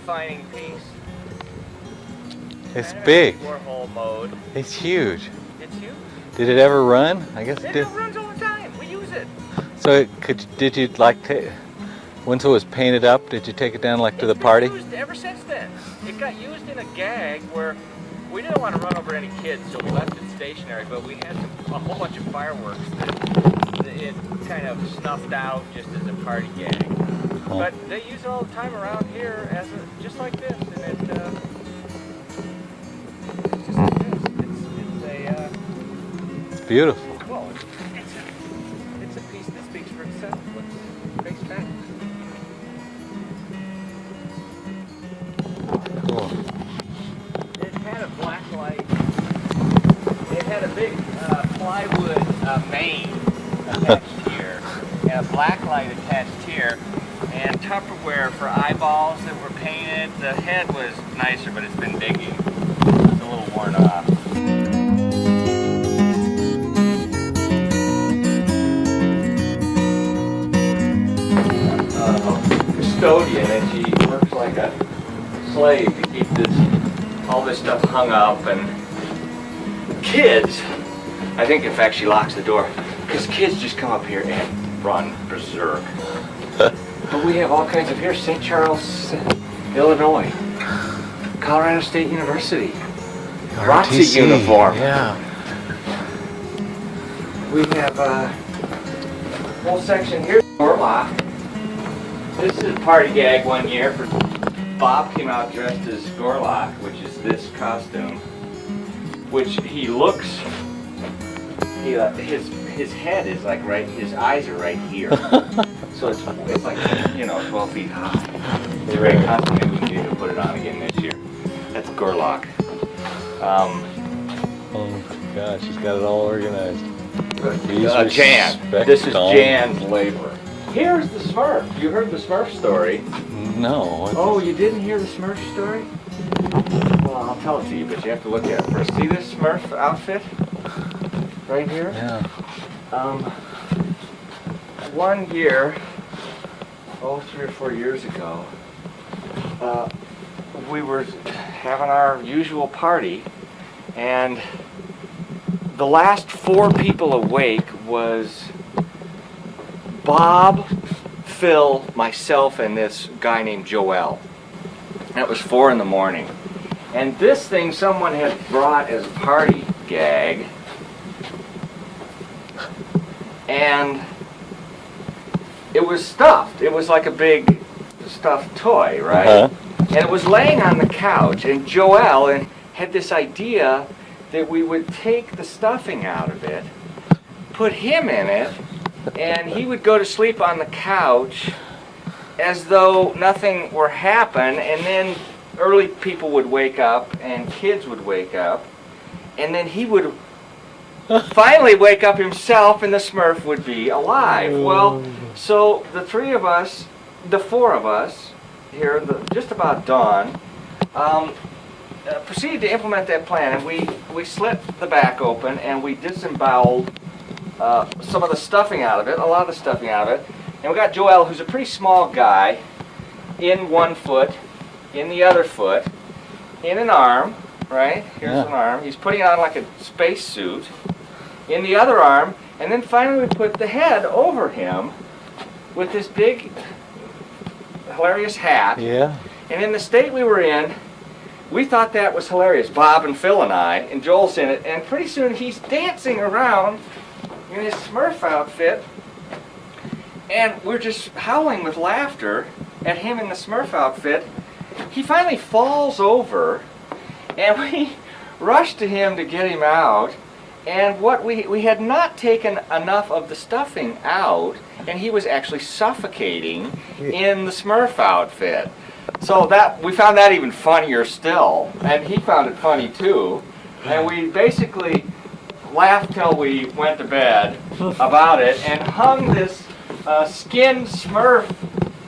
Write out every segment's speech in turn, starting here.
defining piece. It's big. Warhol mode. It's huge. It's huge. Did it ever run? I guess it did. It runs all the time. We use it. So did you like once it was painted up, did you take it down like to the party? It's been used ever since then. It got used in a gag where we didn't want to run over any kids, so we left it stationary, but we had a whole bunch of fireworks that it kind of snuffed out just as a party gag. Oh. But they use it all the time around here as just like this, and it's just like this. It's beautiful. Well, it's a piece that speaks for itself. Let's face facts. Cool. It had a black light. It had a big plywood main attached here, and a black light attached here, and Tupperware for eyeballs that were painted. The head was nicer, but it's been digging. It's a little worn off. Custodian, and she works like a slave to keep all this stuff hung up. And kids, I think in fact she locks the door because kids just come up here and run berserk. But we have all kinds of here: St. Charles, Illinois, Colorado State University, ROTC uniform. Yeah. We have a whole section here. Orlock. This is a party gag one year. Bob came out dressed as Gorlock, which is this costume, which he looks. His head is like right. His eyes are right here. So it's like 12 feet high. It's a great costume. Maybe we can get to put it on again this year. That's Gorlock. Oh my gosh, she's got it all organized. Jan. This is Jan's labor. Here's the Smurf. You heard the Smurf story? No. Oh, you didn't hear the Smurf story? Well, I'll tell it to you, but you have to look at it first. See this Smurf outfit? Right here? Yeah. One year, 3 or 4 years ago, we were having our usual party, and the last 4 people awake was Bob, Phil, myself, and this guy named Joel. That was 4 in the morning. And this thing someone had brought as a party gag. And it was stuffed. It was like a big stuffed toy, right? Uh-huh. And it was laying on the couch. And Joel had this idea that we would take the stuffing out of it, put him in it, and he would go to sleep on the couch as though nothing were happening, and then early people would wake up and kids would wake up, and then he would finally wake up himself and the Smurf would be alive. Well, so the 4 of us here, just about dawn, proceeded to implement that plan, and we slit the back open and we disemboweled some of the stuffing out of it, a lot of the stuffing out of it. And we got Joel, who's a pretty small guy, in one foot, in the other foot, in an arm, right? Here's an arm. He's putting on like a space suit, in the other arm, and then finally we put the head over him with this big, hilarious hat. Yeah. And in the state we were in, we thought that was hilarious, Bob and Phil and I, and Joel's in it, and pretty soon he's dancing around in his Smurf outfit, and we're just howling with laughter at him in the Smurf outfit. He finally falls over, and we rushed to him to get him out, and we had not taken enough of the stuffing out, and he was actually suffocating in the Smurf outfit. So we found that even funnier still, and he found it funny too, and we basically laughed till we went to bed about it, and hung this skinned Smurf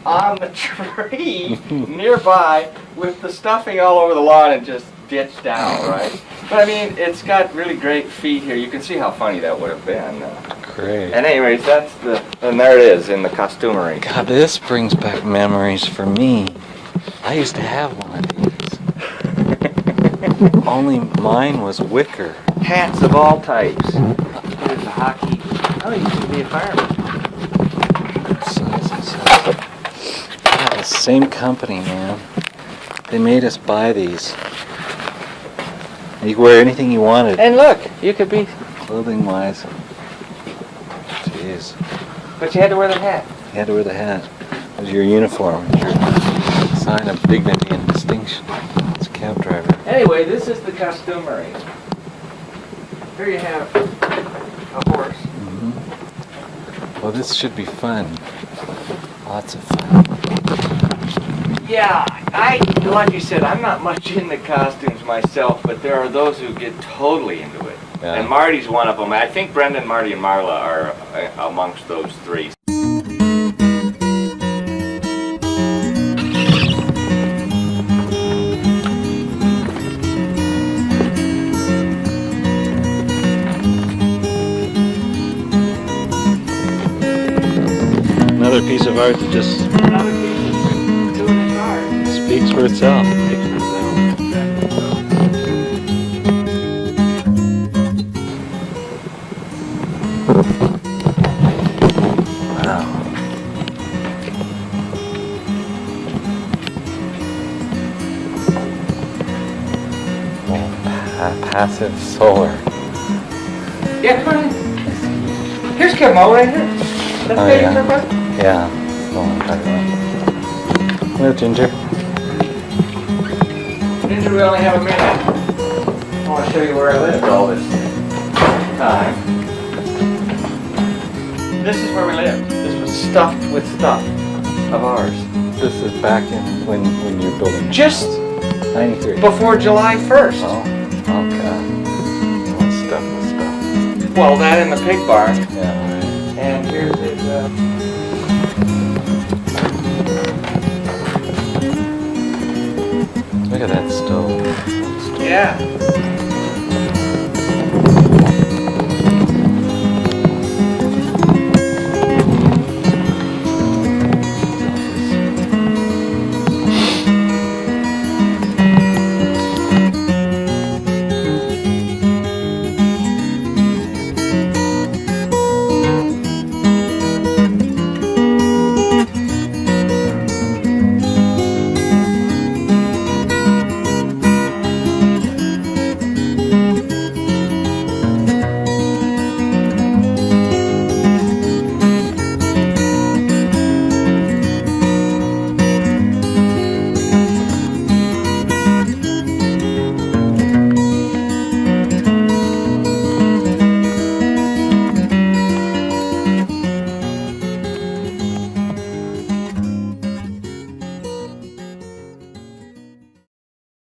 on the tree nearby with the stuffing all over the lawn and just ditched out, right? But I mean, it's got really great feet here. You can see how funny that would have been. Great. And anyways, and there it is in the costumery. God, this brings back memories for me. I used to have one of these. Only mine was wicker. Hats of all types. Here's a hockey. Oh, you should be a fireman. Yeah, the same company, man. They made us buy these. You could wear anything you wanted, And look, you could be, clothing-wise. Jeez. but you had to wear the hat. You had to wear the hat. It was your uniform, your sign of dignity and distinction as a cab driver. Anyway, this is the costumery. Here you have a horse. Mm-hmm. Well, this should be fun. Lots of fun. Yeah, like you said, I'm not much into costumes myself, but there are those who get totally into it. Yeah. And Marty's one of them. I think Brendan, Marty, and Marla are amongst those three. Another piece of art that just Another piece of doing his art. speaks for itself. Wow. Well, passive solar. Yeah, come on in. Here's Kevin right here. That's Oh, baby yeah. for Bud. Yeah, that's the one I'm talking about. Well, Ginger. Ginger, we only have a minute. I want to show you where I lived all this time. This is where we lived. This was stuffed with stuff of ours. This is back in when you were building Just 93. before July 1st. Oh, okay. Stuff with stuff. Well, that in the pig barn. Yeah, And here's his, right. Look at that stove. yeah.